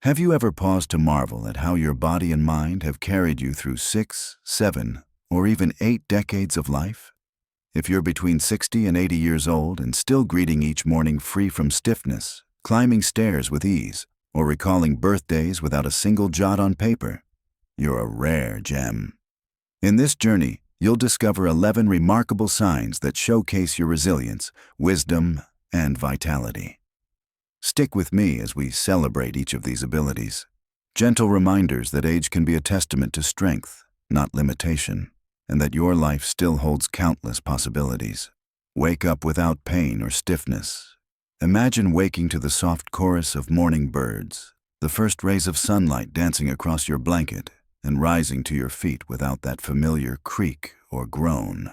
Have you ever paused to marvel at how your body and mind have carried you through 6, 7, or even 8 decades of life? If you're between 60 and 80 years old and still greeting each morning free from stiffness, climbing stairs with ease, or recalling birthdays without a single jot on paper, you're a rare gem. In this journey, you'll discover 11 remarkable signs that showcase your resilience, wisdom, and vitality. Stick with me as we celebrate each of these abilities. Gentle reminders that age can be a testament to strength, not limitation, and that your life still holds countless possibilities. Wake up without pain or stiffness. Imagine waking to the soft chorus of morning birds, the first rays of sunlight dancing across your blanket, and rising to your feet without that familiar creak or groan.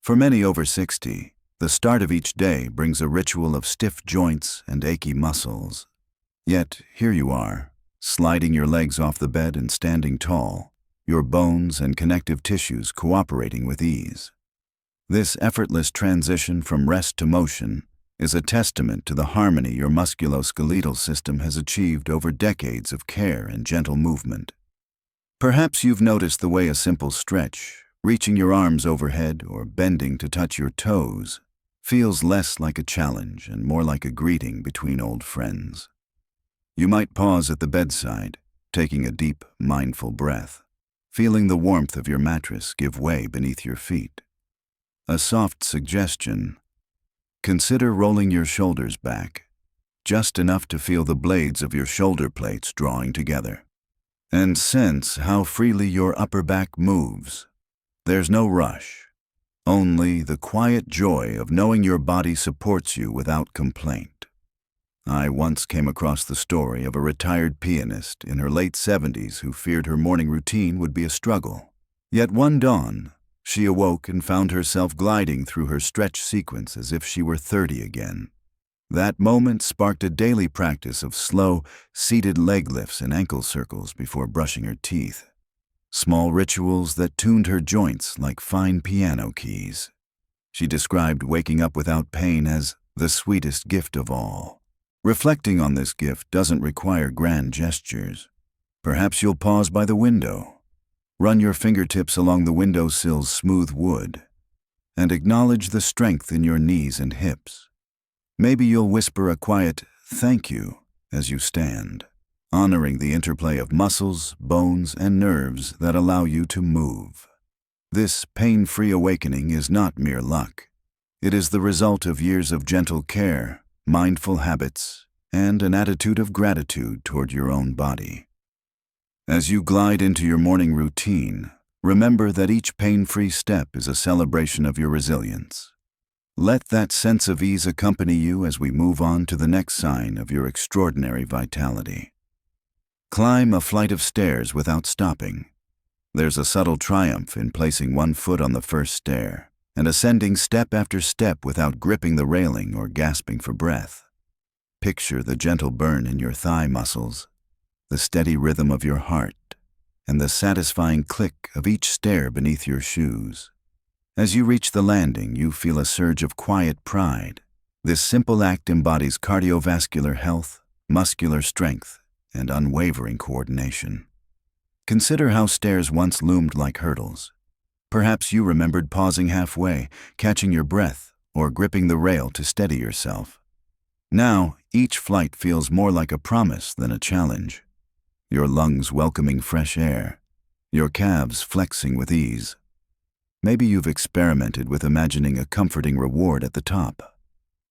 For many over 60, the start of each day brings a ritual of stiff joints and achy muscles. Yet, here you are, sliding your legs off the bed and standing tall, your bones and connective tissues cooperating with ease. This effortless transition from rest to motion is a testament to the harmony your musculoskeletal system has achieved over decades of care and gentle movement. Perhaps you've noticed the way a simple stretch, reaching your arms overhead or bending to touch your toes, feels less like a challenge and more like a greeting between old friends. You might pause at the bedside, taking a deep, mindful breath, feeling the warmth of your mattress give way beneath your feet. A soft suggestion: consider rolling your shoulders back, just enough to feel the blades of your shoulder plates drawing together. And sense how freely your upper back moves. There's no rush, only the quiet joy of knowing your body supports you without complaint. I once came across the story of a retired pianist in her late 70s who feared her morning routine would be a struggle. Yet one dawn, she awoke and found herself gliding through her stretch sequence as if she were 30 again. That moment sparked a daily practice of slow, seated leg lifts and ankle circles before brushing her teeth. Small rituals that tuned her joints like fine piano keys. She described waking up without pain as the sweetest gift of all. Reflecting on this gift doesn't require grand gestures. Perhaps you'll pause by the window, run your fingertips along the windowsill's smooth wood, and acknowledge the strength in your knees and hips. Maybe you'll whisper a quiet "thank you" as you stand, honoring the interplay of muscles, bones, and nerves that allow you to move. This pain-free awakening is not mere luck. It is the result of years of gentle care, mindful habits, and an attitude of gratitude toward your own body. As you glide into your morning routine, remember that each pain-free step is a celebration of your resilience. Let that sense of ease accompany you as we move on to the next sign of your extraordinary vitality. Climb a flight of stairs without stopping. There's a subtle triumph in placing one foot on the first stair and ascending step after step without gripping the railing or gasping for breath. Picture the gentle burn in your thigh muscles, the steady rhythm of your heart, and the satisfying click of each stair beneath your shoes. As you reach the landing, you feel a surge of quiet pride. This simple act embodies cardiovascular health, muscular strength, and unwavering coordination. Consider how stairs once loomed like hurdles. Perhaps you remembered pausing halfway, catching your breath, or gripping the rail to steady yourself. Now, each flight feels more like a promise than a challenge. Your lungs welcoming fresh air, your calves flexing with ease. Maybe you've experimented with imagining a comforting reward at the top.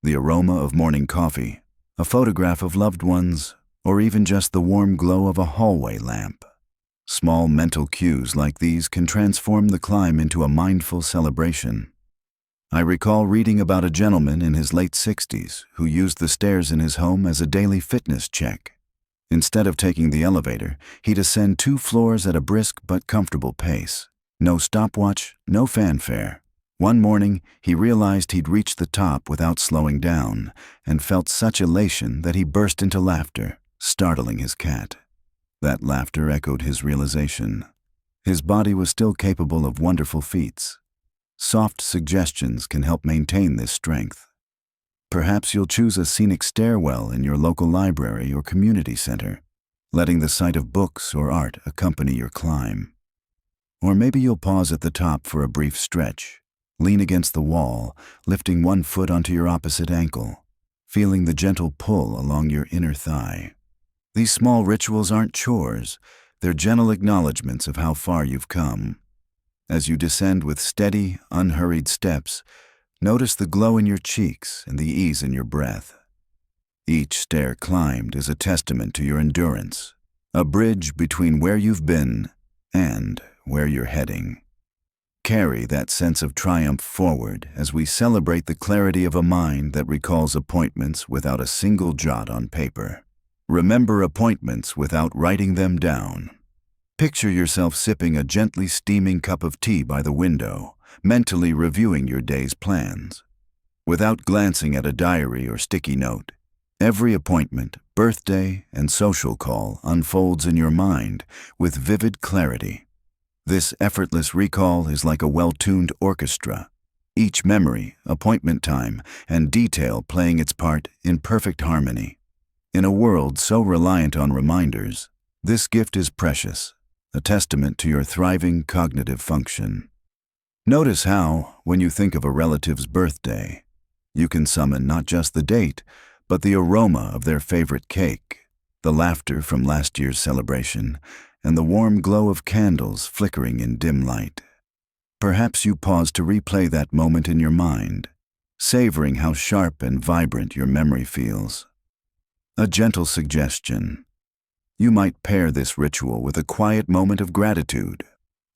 The aroma of morning coffee, a photograph of loved ones, or even just the warm glow of a hallway lamp. Small mental cues like these can transform the climb into a mindful celebration. I recall reading about a gentleman in his late 60s who used the stairs in his home as a daily fitness check. Instead of taking the elevator, he'd ascend 2 floors at a brisk but comfortable pace. No stopwatch, no fanfare. One morning, he realized he'd reached the top without slowing down and felt such elation that he burst into laughter, startling his cat. That laughter echoed his realization. His body was still capable of wonderful feats. Soft suggestions can help maintain this strength. Perhaps you'll choose a scenic stairwell in your local library or community center. letting the sight of books or art accompany your climb. Or maybe you'll pause at the top for a brief stretch, lean against the wall, lifting one foot onto your opposite ankle, feeling the gentle pull along your inner thigh. These small rituals aren't chores, they're gentle acknowledgments of how far you've come. As you descend with steady, unhurried steps, notice the glow in your cheeks and the ease in your breath. Each stair climbed is a testament to your endurance, a bridge between where you've been and where you're heading. Carry that sense of triumph forward as we celebrate the clarity of a mind that recalls appointments without a single jot on paper. Remember appointments without writing them down. Picture yourself sipping a gently steaming cup of tea by the window, mentally reviewing your day's plans. Without glancing at a diary or sticky note, every appointment, birthday, and social call unfolds in your mind with vivid clarity. This effortless recall is like a well-tuned orchestra, each memory, appointment time, and detail playing its part in perfect harmony. In a world so reliant on reminders, this gift is precious, a testament to your thriving cognitive function. Notice how, when you think of a relative's birthday, you can summon not just the date, but the aroma of their favorite cake, the laughter from last year's celebration, and the warm glow of candles flickering in dim light. Perhaps you pause to replay that moment in your mind, savoring how sharp and vibrant your memory feels. A gentle suggestion. You might pair this ritual with a quiet moment of gratitude,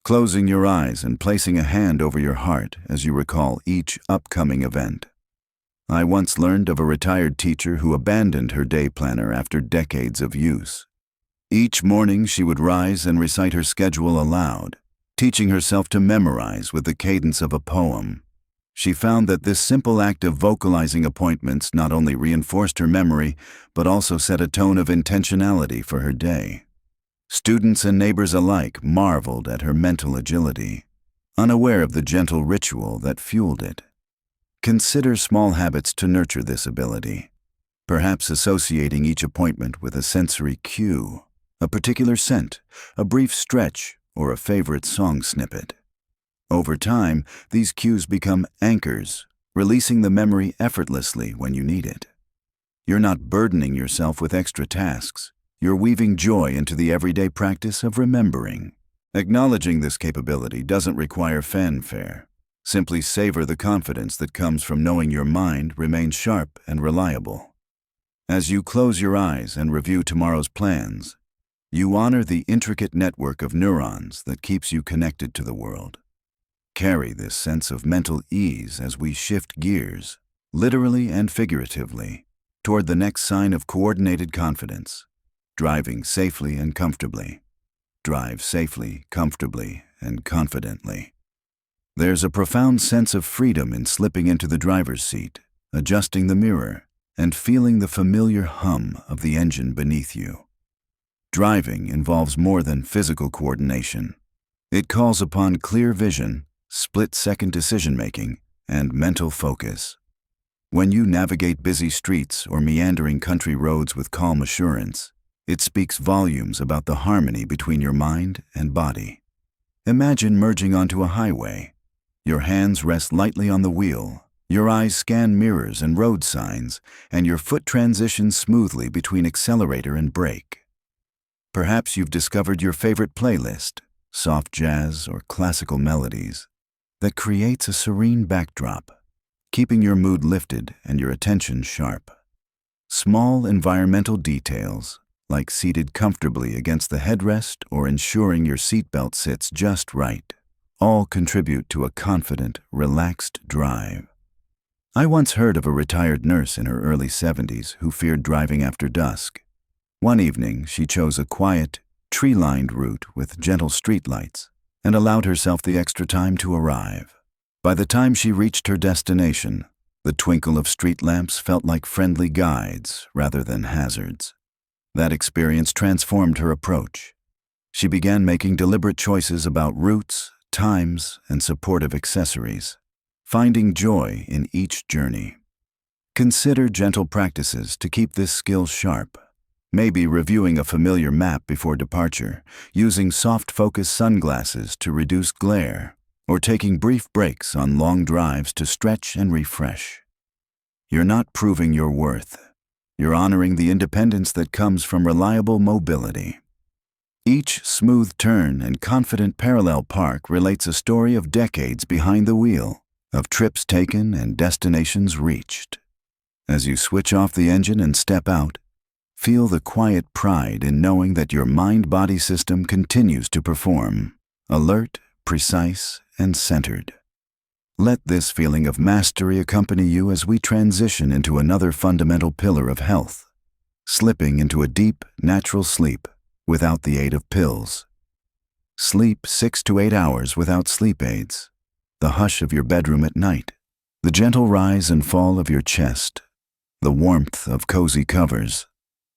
closing your eyes and placing a hand over your heart as you recall each upcoming event. I once learned of a retired teacher who abandoned her day planner after decades of use. Each morning she would rise and recite her schedule aloud, teaching herself to memorize with the cadence of a poem. She found that this simple act of vocalizing appointments not only reinforced her memory, but also set a tone of intentionality for her day. Students and neighbors alike marveled at her mental agility, unaware of the gentle ritual that fueled it. Consider small habits to nurture this ability, perhaps associating each appointment with a sensory cue, a particular scent, a brief stretch, or a favorite song snippet. Over time, these cues become anchors, releasing the memory effortlessly when you need it. You're not burdening yourself with extra tasks. You're weaving joy into the everyday practice of remembering. Acknowledging this capability doesn't require fanfare. Simply savor the confidence that comes from knowing your mind remains sharp and reliable. As you close your eyes and review tomorrow's plans, you honor the intricate network of neurons that keeps you connected to the world. Carry this sense of mental ease as we shift gears, literally and figuratively, toward the next sign of coordinated confidence. Driving safely and comfortably. Drive safely, comfortably, and confidently. There's a profound sense of freedom in slipping into the driver's seat, adjusting the mirror, and feeling the familiar hum of the engine beneath you. Driving involves more than physical coordination. It calls upon clear vision, split-second decision-making, and mental focus. When you navigate busy streets or meandering country roads with calm assurance, it speaks volumes about the harmony between your mind and body. Imagine merging onto a highway. Your hands rest lightly on the wheel, your eyes scan mirrors and road signs, and your foot transitions smoothly between accelerator and brake. Perhaps you've discovered your favorite playlist, soft jazz or classical melodies, that creates a serene backdrop, keeping your mood lifted and your attention sharp. Small environmental details, like seated comfortably against the headrest or ensuring your seatbelt sits just right, all contribute to a confident, relaxed drive. I once heard of a retired nurse in her early 70s who feared driving after dusk. One evening, she chose a quiet, tree-lined route with gentle streetlights and allowed herself the extra time to arrive. By the time she reached her destination, the twinkle of street lamps felt like friendly guides rather than hazards. That experience transformed her approach. She began making deliberate choices about routes, times, and supportive accessories, finding joy in each journey. Consider gentle practices to keep this skill sharp. Maybe reviewing a familiar map before departure, using soft-focus sunglasses to reduce glare, or taking brief breaks on long drives to stretch and refresh. You're not proving your worth. You're honoring the independence that comes from reliable mobility. Each smooth turn and confident parallel park relates a story of decades behind the wheel, of trips taken and destinations reached. As you switch off the engine and step out, feel the quiet pride in knowing that your mind-body system continues to perform, alert, precise, and centered. Let this feeling of mastery accompany you as we transition into another fundamental pillar of health, slipping into a deep, natural sleep without the aid of pills. Sleep 6 to 8 hours without sleep aids, the hush of your bedroom at night, the gentle rise and fall of your chest, the warmth of cozy covers.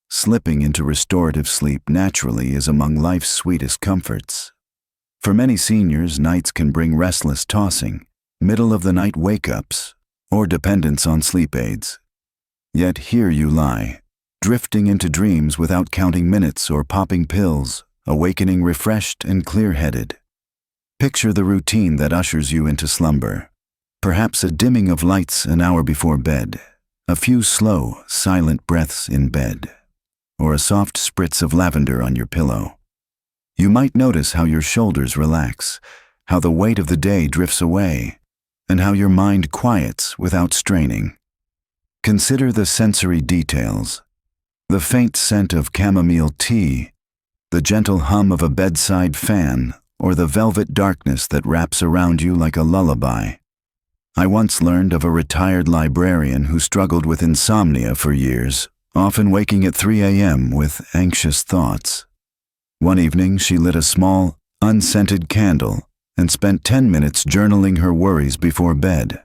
Slipping into restorative sleep naturally is among life's sweetest comforts. For many seniors, nights can bring restless tossing, middle-of-the-night wake-ups, or dependence on sleep aids. Yet here you lie, drifting into dreams without counting minutes or popping pills, awakening refreshed and clear-headed. Picture the routine that ushers you into slumber. Perhaps a dimming of lights an hour before bed, a few slow, silent breaths in bed, or a soft spritz of lavender on your pillow. You might notice how your shoulders relax, how the weight of the day drifts away, and how your mind quiets without straining. Consider the sensory details: the faint scent of chamomile tea, the gentle hum of a bedside fan, or the velvet darkness that wraps around you like a lullaby. I once learned of a retired librarian who struggled with insomnia for years, often waking at 3 a.m. with anxious thoughts. One evening, she lit a small, unscented candle and spent 10 minutes journaling her worries before bed.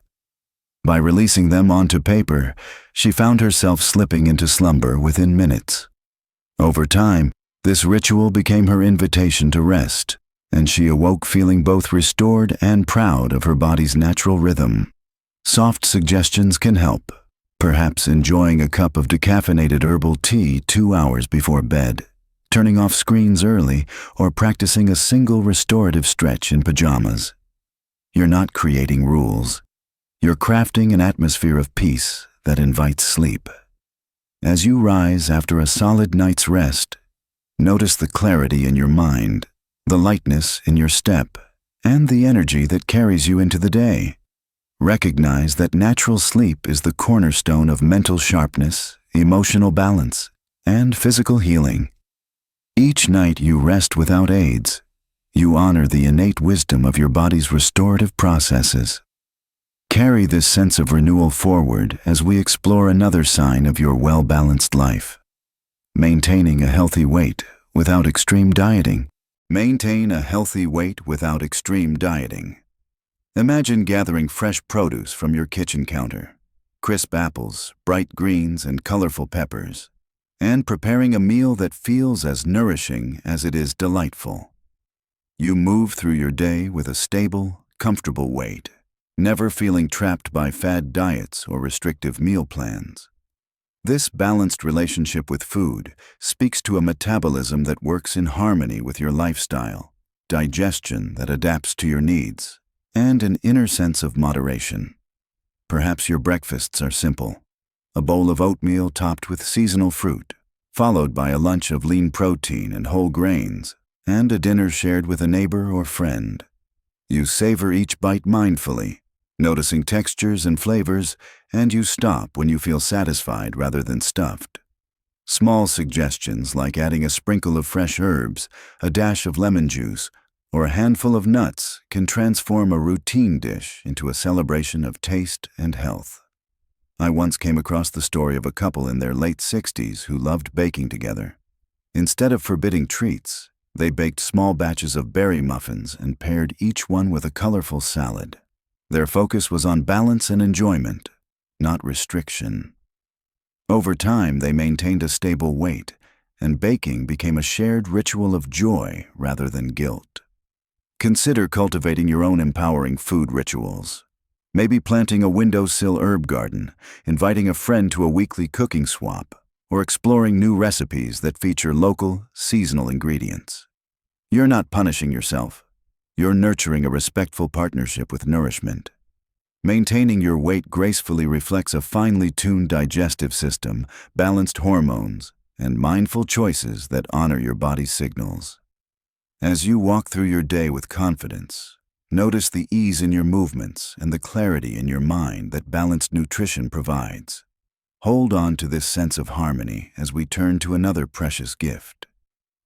By releasing them onto paper, she found herself slipping into slumber within minutes. Over time, this ritual became her invitation to rest, and she awoke feeling both restored and proud of her body's natural rhythm. Soft suggestions can help, perhaps enjoying a cup of decaffeinated herbal tea 2 hours before bed, turning off screens early, or practicing a single restorative stretch in pajamas. You're not creating rules. You're crafting an atmosphere of peace that invites sleep. As you rise after a solid night's rest, notice the clarity in your mind, the lightness in your step, and the energy that carries you into the day. Recognize that natural sleep is the cornerstone of mental sharpness, emotional balance, and physical healing. Each night you rest without aids, you honor the innate wisdom of your body's restorative processes. Carry this sense of renewal forward as we explore another sign of your well-balanced life. Maintaining a healthy weight without extreme dieting. Maintain a healthy weight without extreme dieting. Imagine gathering fresh produce from your kitchen counter, crisp apples, bright greens, and colorful peppers, and preparing a meal that feels as nourishing as it is delightful. You move through your day with a stable, comfortable weight, never feeling trapped by fad diets or restrictive meal plans. This balanced relationship with food speaks to a metabolism that works in harmony with your lifestyle, digestion that adapts to your needs, and an inner sense of moderation. Perhaps your breakfasts are simple: a bowl of oatmeal topped with seasonal fruit, followed by a lunch of lean protein and whole grains, and a dinner shared with a neighbor or friend. You savor each bite mindfully, noticing textures and flavors, and you stop when you feel satisfied rather than stuffed. Small suggestions like adding a sprinkle of fresh herbs, a dash of lemon juice, or a handful of nuts can transform a routine dish into a celebration of taste and health. I once came across the story of a couple in their late 60s who loved baking together. Instead of forbidding treats, they baked small batches of berry muffins and paired each one with a colorful salad. Their focus was on balance and enjoyment, not restriction. Over time, they maintained a stable weight, and baking became a shared ritual of joy rather than guilt. Consider cultivating your own empowering food rituals. Maybe planting a windowsill herb garden, inviting a friend to a weekly cooking swap, or exploring new recipes that feature local, seasonal ingredients. You're not punishing yourself. You're nurturing a respectful partnership with nourishment. Maintaining your weight gracefully reflects a finely tuned digestive system, balanced hormones, and mindful choices that honor your body's signals. As you walk through your day with confidence, notice the ease in your movements and the clarity in your mind that balanced nutrition provides. Hold on to this sense of harmony as we turn to another precious gift: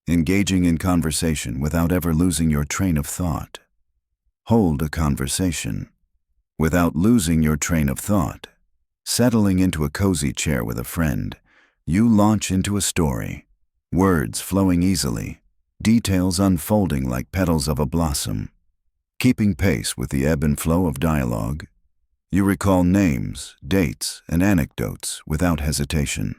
engaging in conversation without ever losing your train of thought. Hold a conversation without losing your train of thought. Settling into a cozy chair with a friend, you launch into a story, words flowing easily, details unfolding like petals of a blossom. Keeping pace with the ebb and flow of dialogue, you recall names, dates, and anecdotes without hesitation.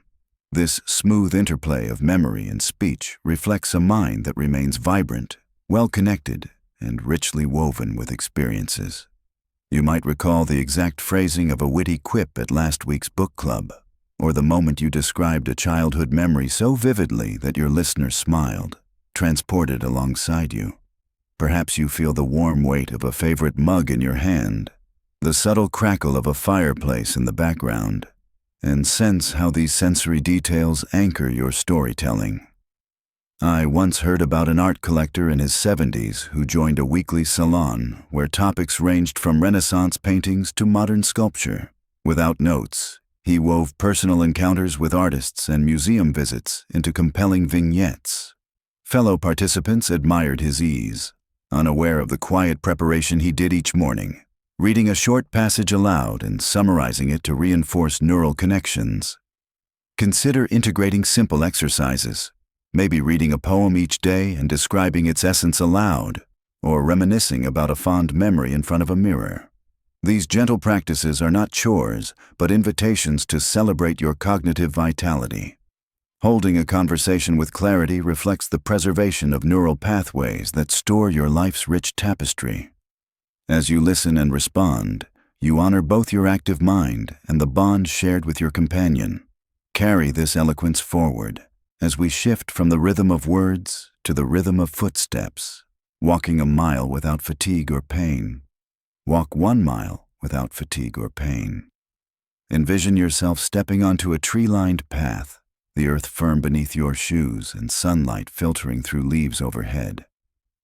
This smooth interplay of memory and speech reflects a mind that remains vibrant, well-connected, and richly woven with experiences. You might recall the exact phrasing of a witty quip at last week's book club, or the moment you described a childhood memory so vividly that your listener smiled, transported alongside you. Perhaps you feel the warm weight of a favorite mug in your hand, the subtle crackle of a fireplace in the background, and sense how these sensory details anchor your storytelling. I once heard about an art collector in his 70s who joined a weekly salon where topics ranged from Renaissance paintings to modern sculpture. Without notes, he wove personal encounters with artists and museum visits into compelling vignettes. Fellow participants admired his ease, unaware of the quiet preparation he did each morning, reading a short passage aloud and summarizing it to reinforce neural connections. Consider integrating simple exercises, maybe reading a poem each day and describing its essence aloud, or reminiscing about a fond memory in front of a mirror. These gentle practices are not chores, but invitations to celebrate your cognitive vitality. Holding a conversation with clarity reflects the preservation of neural pathways that store your life's rich tapestry. As you listen and respond, you honor both your active mind and the bond shared with your companion. Carry this eloquence forward as we shift from the rhythm of words to the rhythm of footsteps, walking a mile without fatigue or pain. Walk 1 mile without fatigue or pain. Envision yourself stepping onto a tree-lined path, the earth firm beneath your shoes and sunlight filtering through leaves overhead.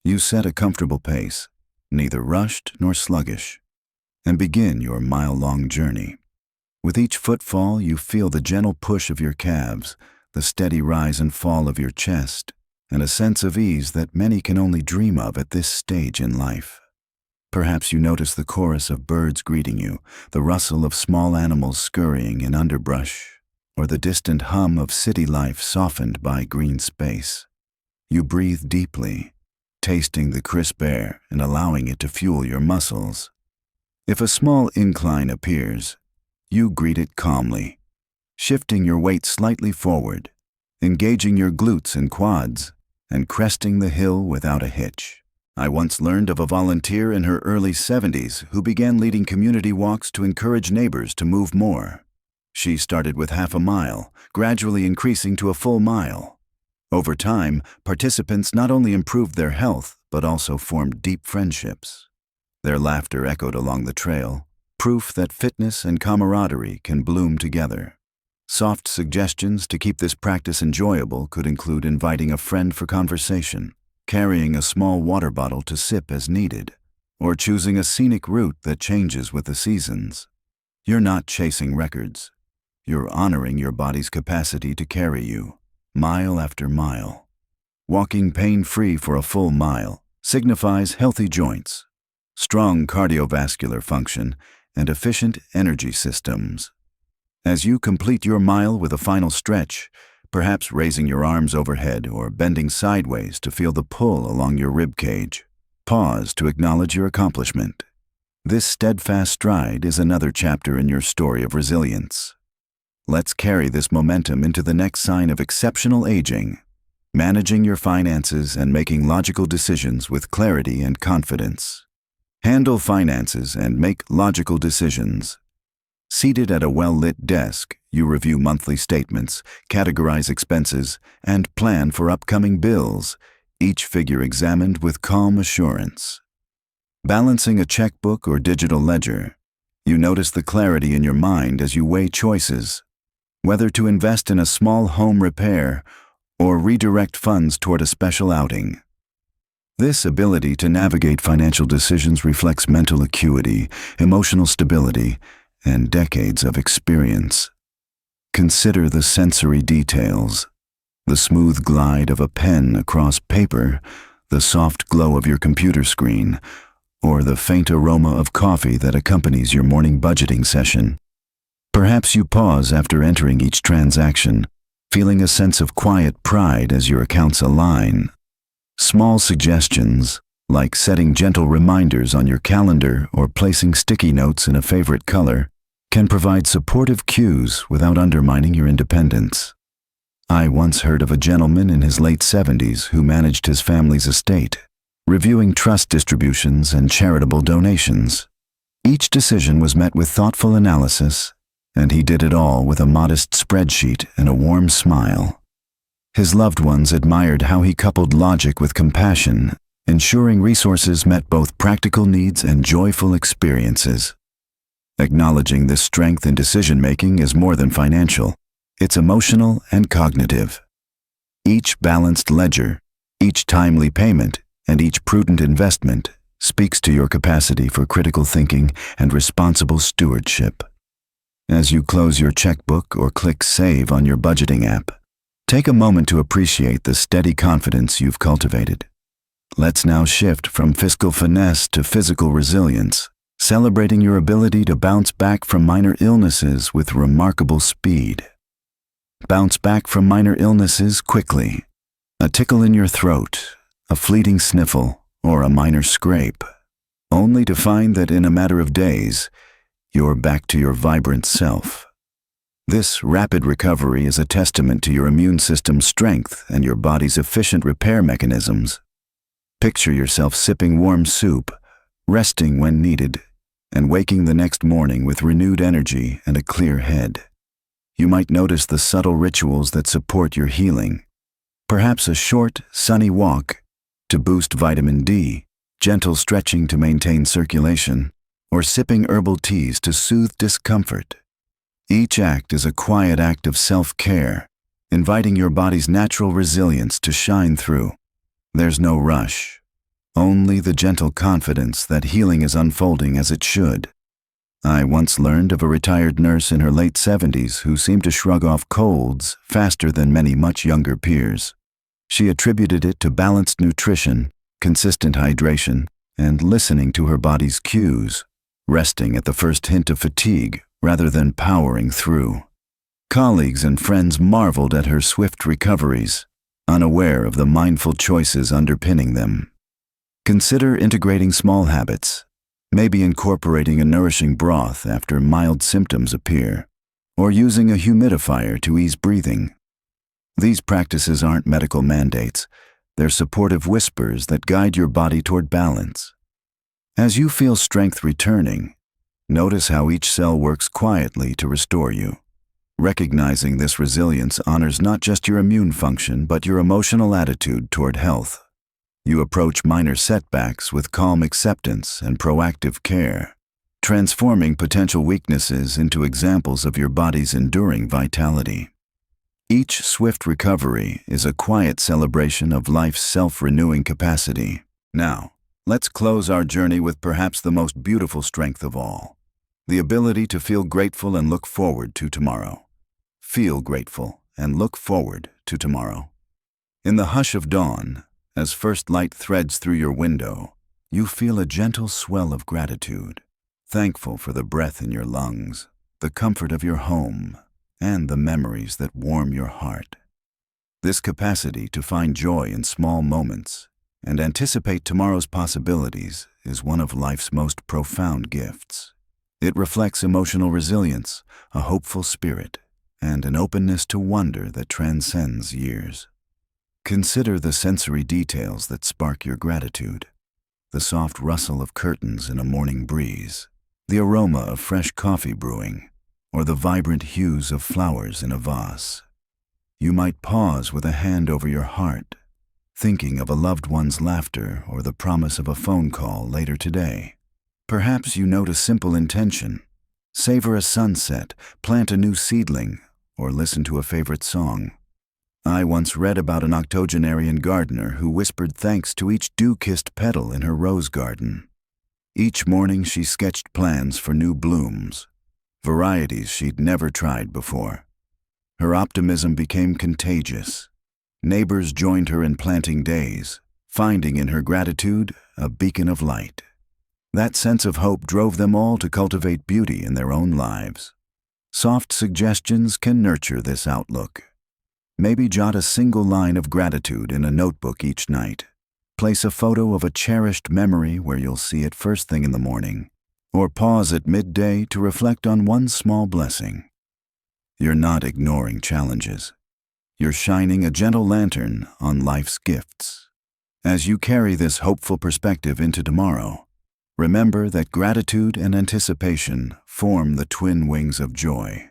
You set a comfortable pace, neither rushed nor sluggish, and begin your mile-long journey. With each footfall, you feel the gentle push of your calves, the steady rise and fall of your chest, and a sense of ease that many can only dream of at this stage in life. Perhaps you notice the chorus of birds greeting you, the rustle of small animals scurrying in underbrush, or the distant hum of city life softened by green space. You breathe deeply, tasting the crisp air and allowing it to fuel your muscles. If a small incline appears, you greet it calmly, shifting your weight slightly forward, engaging your glutes and quads, and cresting the hill without a hitch. I once learned of a volunteer in her early 70s who began leading community walks to encourage neighbors to move more. She started with half a mile, gradually increasing to a full mile. Over time, participants not only improved their health, but also formed deep friendships. Their laughter echoed along the trail, proof that fitness and camaraderie can bloom together. Soft suggestions to keep this practice enjoyable could include inviting a friend for conversation, carrying a small water bottle to sip as needed, or choosing a scenic route that changes with the seasons. You're not chasing records. You're honoring your body's capacity to carry you, mile after mile. Walking pain-free for a full mile signifies healthy joints, strong cardiovascular function, and efficient energy systems. As you complete your mile with a final stretch, perhaps raising your arms overhead or bending sideways to feel the pull along your rib cage, pause to acknowledge your accomplishment. This steadfast stride is another chapter in your story of resilience. Let's carry this momentum into the next sign of exceptional aging, managing your finances and making logical decisions with clarity and confidence. Handle finances and make logical decisions. Seated at a well-lit desk, You review monthly statements, categorize expenses, and plan for upcoming bills, each figure examined with calm assurance. Balancing a checkbook or digital ledger, you notice the clarity in your mind as you weigh choices, whether to invest in a small home repair or redirect funds toward a special outing. This ability to navigate financial decisions reflects mental acuity, emotional stability, and decades of experience. Consider the sensory details: the smooth glide of a pen across paper, the soft glow of your computer screen, or the faint aroma of coffee that accompanies your morning budgeting session. Perhaps you pause after entering each transaction, feeling a sense of quiet pride as your accounts align. Small suggestions, like setting gentle reminders on your calendar or placing sticky notes in a favorite color, can provide supportive cues without undermining your independence. I once heard of a gentleman in his late 70s who managed his family's estate, reviewing trust distributions and charitable donations. Each decision was met with thoughtful analysis, and he did it all with a modest spreadsheet and a warm smile. His loved ones admired how he coupled logic with compassion, ensuring resources met both practical needs and joyful experiences. Acknowledging this strength in decision-making is more than financial. It's emotional and cognitive. Each balanced ledger, each timely payment, and each prudent investment speaks to your capacity for critical thinking and responsible stewardship. As you close your checkbook or click Save on your budgeting app, take a moment to appreciate the steady confidence you've cultivated. Let's now shift from fiscal finesse to physical resilience, celebrating your ability to bounce back from minor illnesses with remarkable speed. Bounce back from minor illnesses quickly. A tickle in your throat, a fleeting sniffle, or a minor scrape, only to find that in a matter of days, you're back to your vibrant self. This rapid recovery is a testament to your immune system's strength and your body's efficient repair mechanisms. Picture yourself sipping warm soup, resting when needed, and waking the next morning with renewed energy and a clear head. You might notice the subtle rituals that support your healing. Perhaps a short, sunny walk to boost vitamin D, gentle stretching to maintain circulation, or sipping herbal teas to soothe discomfort. Each act is a quiet act of self-care, inviting your body's natural resilience to shine through. There's no rush, only the gentle confidence that healing is unfolding as it should. I once learned of a retired nurse in her late 70s who seemed to shrug off colds faster than many much younger peers. She attributed it to balanced nutrition, consistent hydration, and listening to her body's cues, resting at the first hint of fatigue rather than powering through. Colleagues and friends marveled at her swift recoveries, unaware of the mindful choices underpinning them. Consider integrating small habits, maybe incorporating a nourishing broth after mild symptoms appear, or using a humidifier to ease breathing. These practices aren't medical mandates, they're supportive whispers that guide your body toward balance. As you feel strength returning, notice how each cell works quietly to restore you. Recognizing this resilience honors not just your immune function, but your emotional attitude toward health. You approach minor setbacks with calm acceptance and proactive care, transforming potential weaknesses into examples of your body's enduring vitality. Each swift recovery is a quiet celebration of life's self-renewing capacity. Now, let's close our journey with perhaps the most beautiful strength of all, the ability to feel grateful and look forward to tomorrow. Feel grateful and look forward to tomorrow. In the hush of dawn, as first light threads through your window, you feel a gentle swell of gratitude, thankful for the breath in your lungs, the comfort of your home, and the memories that warm your heart. This capacity to find joy in small moments and anticipate tomorrow's possibilities is one of life's most profound gifts. It reflects emotional resilience, a hopeful spirit, and an openness to wonder that transcends years. Consider the sensory details that spark your gratitude: the soft rustle of curtains in a morning breeze, the aroma of fresh coffee brewing, or the vibrant hues of flowers in a vase. You might pause with a hand over your heart, thinking of a loved one's laughter or the promise of a phone call later today. Perhaps you note a simple intention. Savor a sunset, plant a new seedling, or listen to a favorite song. I once read about an octogenarian gardener who whispered thanks to each dew-kissed petal in her rose garden. Each morning she sketched plans for new blooms, varieties she'd never tried before. Her optimism became contagious. Neighbors joined her in planting days, finding in her gratitude a beacon of light. That sense of hope drove them all to cultivate beauty in their own lives. Soft suggestions can nurture this outlook. Maybe jot a single line of gratitude in a notebook each night. Place a photo of a cherished memory where you'll see it first thing in the morning, or pause at midday to reflect on one small blessing. You're not ignoring challenges. You're shining a gentle lantern on life's gifts. As you carry this hopeful perspective into tomorrow, remember that gratitude and anticipation form the twin wings of joy.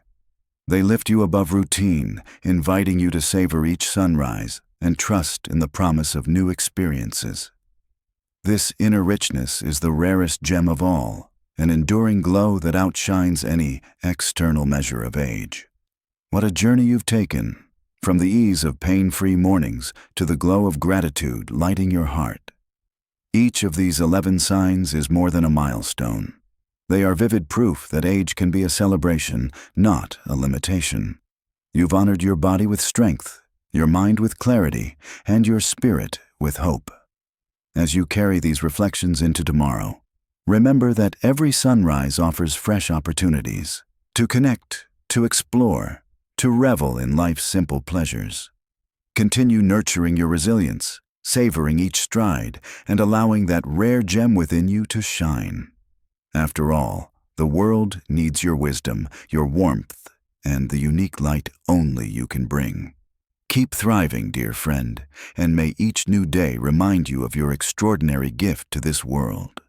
They lift you above routine, inviting you to savor each sunrise and trust in the promise of new experiences. This inner richness is the rarest gem of all, an enduring glow that outshines any external measure of age. What a journey you've taken, from the ease of pain-free mornings to the glow of gratitude lighting your heart. Each of these 11 signs is more than a milestone. They are vivid proof that age can be a celebration, not a limitation. You've honored your body with strength, your mind with clarity, and your spirit with hope. As you carry these reflections into tomorrow, remember that every sunrise offers fresh opportunities to connect, to explore, to revel in life's simple pleasures. Continue nurturing your resilience, savoring each stride, and allowing that rare gem within you to shine. After all, the world needs your wisdom, your warmth, and the unique light only you can bring. Keep thriving, dear friend, and may each new day remind you of your extraordinary gift to this world.